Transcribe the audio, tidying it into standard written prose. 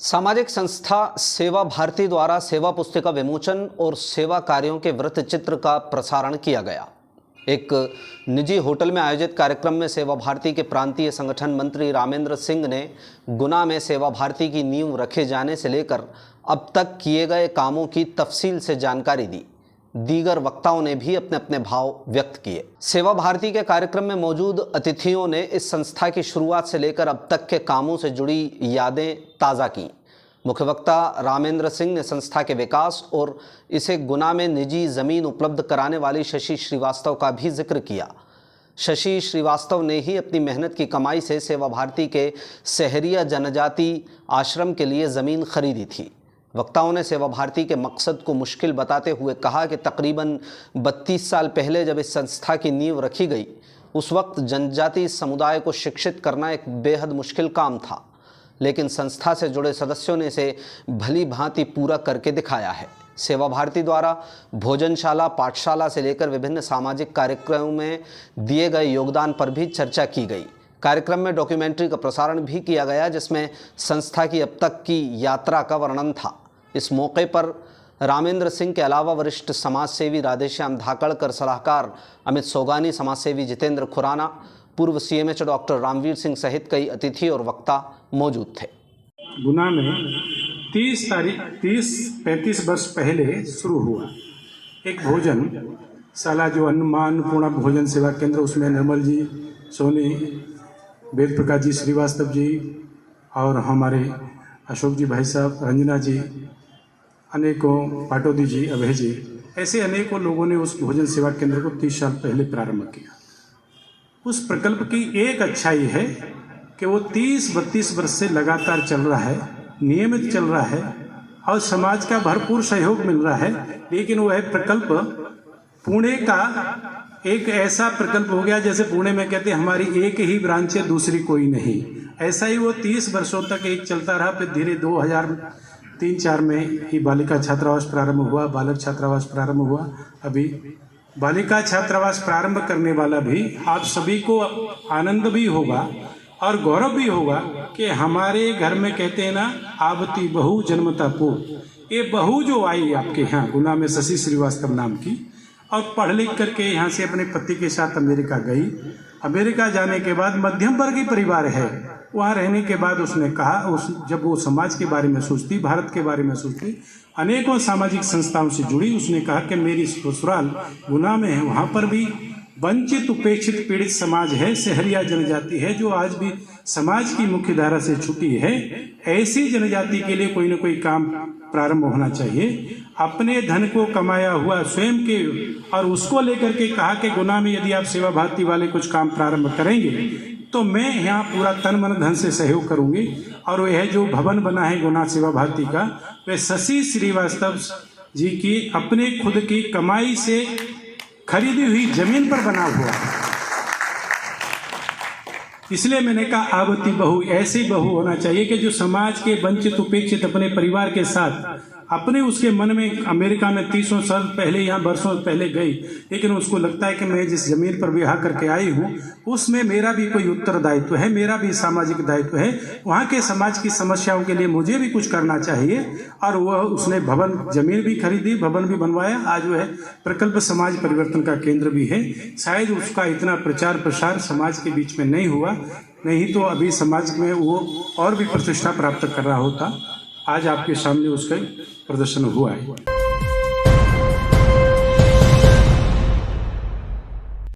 सामाजिक संस्था सेवा भारती द्वारा सेवा पुस्तिका विमोचन और सेवा कार्यों के वृत्त चित्र का प्रसारण किया गया। एक निजी होटल में आयोजित कार्यक्रम में सेवा भारती के प्रांतीय संगठन मंत्री रामेंद्र सिंह ने गुना में सेवा भारती की नींव रखे जाने से लेकर अब तक किए गए कामों की तफसील से जानकारी दी। दीगर वक्ताओं ने भी अपने अपने भाव व्यक्त किए। सेवा भारती के कार्यक्रम में मौजूद अतिथियों ने इस संस्था की शुरुआत से लेकर अब तक के कामों से जुड़ी यादें ताज़ा की। मुख्य वक्ता रामेंद्र सिंह ने संस्था के विकास और इसे गुना में निजी ज़मीन उपलब्ध कराने वाली शशि श्रीवास्तव का भी जिक्र किया। शशि श्रीवास्तव ने ही अपनी मेहनत की कमाई से सेवा भारती के सहरिया जनजाति आश्रम के लिए ज़मीन खरीदी थी। वक्ताओं ने सेवा भारती के मकसद को मुश्किल बताते हुए कहा कि तकरीबन 32 साल पहले जब इस संस्था की नींव रखी गई, उस वक्त जनजाति समुदाय को शिक्षित करना एक बेहद मुश्किल काम था, लेकिन संस्था से जुड़े सदस्यों ने इसे भली भांति पूरा करके दिखाया है। सेवा भारती द्वारा भोजनशाला, पाठशाला से लेकर विभिन्न सामाजिक कार्यक्रमों में दिए गए योगदान पर भी चर्चा की गई। कार्यक्रम में डॉक्यूमेंट्री का प्रसारण भी किया गया, जिसमें संस्था की अब तक की यात्रा का वर्णन था। इस मौके पर रामेंद्र सिंह के अलावा वरिष्ठ समाजसेवी राधेश्याम धाकड़कर, सलाहकार अमित सोगानी, समाजसेवी जितेंद्र खुराना, पूर्व सीएमएच डॉक्टर रामवीर सिंह सहित कई अतिथि और वक्ता मौजूद थे। गुना में 35 वर्ष पहले शुरू हुआ एक भोजनशाला, जो अन्नपूर्णा भोजन सेवा केंद्र, उसमें निर्मल जी सोनी, वेद प्रकाश जी श्रीवास्तव जी और हमारे अशोक जी भाई साहब, रंजना जी, अनेकों पाटोदी जी, अभय जी, ऐसे अनेकों लोगों ने उस भोजन सेवा केंद्र को 30 साल पहले प्रारंभ किया। उस प्रकल्प की एक अच्छाई है कि वो 30-32 वर्ष से लगातार चल रहा है, नियमित चल रहा है और समाज का भरपूर सहयोग मिल रहा है। लेकिन वह प्रकल्प पुणे का एक ऐसा प्रकल्प हो गया, जैसे पुणे में कहते हैं हमारी एक ही ब्रांच है, दूसरी कोई नहीं। ऐसा ही वो 30 वर्षों तक एक चलता रहा। फिर धीरे 2003-04 में ही बालिका छात्रावास प्रारंभ हुआ, बालक छात्रावास प्रारंभ हुआ। अभी बालिका छात्रावास प्रारंभ करने वाला भी आप सभी को आनंद भी होगा और गौरव भी होगा कि हमारे घर में कहते हैं ना, आवती बहू जन्मता पूत। ये बहू जो आई आपके यहाँ गुना में, शशि श्रीवास्तव नाम की, और पढ़ लिख करके यहाँ से अपने पति के साथ अमेरिका गई। अमेरिका जाने के बाद मध्यम वर्गीय परिवार है, वहाँ रहने के बाद उसने कहा, जब वो समाज के बारे में सोचती, भारत के बारे में सोचती, अनेकों सामाजिक संस्थाओं से जुड़ी, उसने कहा कि मेरी ससुराल गुना में है, वहाँ पर भी वंचित, उपेक्षित, पीड़ित समाज है, सहरिया जनजाति है, जो आज भी समाज की मुख्य धारा से छुटी है। ऐसी जनजाति के लिए कोई न कोई काम प्रारंभ होना चाहिए। अपने धन को कमाया हुआ स्वयं के, और उसको लेकर के कहा कि गुना में यदि आप सेवा भारती वाले कुछ काम प्रारंभ करेंगे तो मैं यहाँ पूरा तन मन धन से सहयोग करूंगी। और वह जो भवन बना है गुना सेवा भारती का, वह शशि श्रीवास्तव जी की अपने खुद की कमाई से खरीदी हुई जमीन पर बना हुआ। इसलिए मैंने कहा आवती बहू ऐसी बहू होना चाहिए कि जो समाज के वंचित, उपेक्षित, अपने परिवार के साथ, अपने उसके मन में अमेरिका में 30 साल पहले, यहाँ वर्षों पहले गई, लेकिन उसको लगता है कि मैं जिस जमीन पर विवाह करके आई हूँ उसमें मेरा भी कोई उत्तरदायित्व है, मेरा भी सामाजिक दायित्व है, वहाँ के समाज की समस्याओं के लिए मुझे भी कुछ करना चाहिए। और वह उसने भवन, जमीन भी खरीदी, भवन भी बनवाया। आज वह प्रकल्प समाज परिवर्तन का केंद्र भी है। शायद उसका इतना प्रचार प्रसार समाज के बीच में नहीं हुआ, नहीं तो अभी समाज में वो और भी प्रतिष्ठा प्राप्त कर रहा होता। आज आपके सामने उसका प्रदर्शन हुआ है।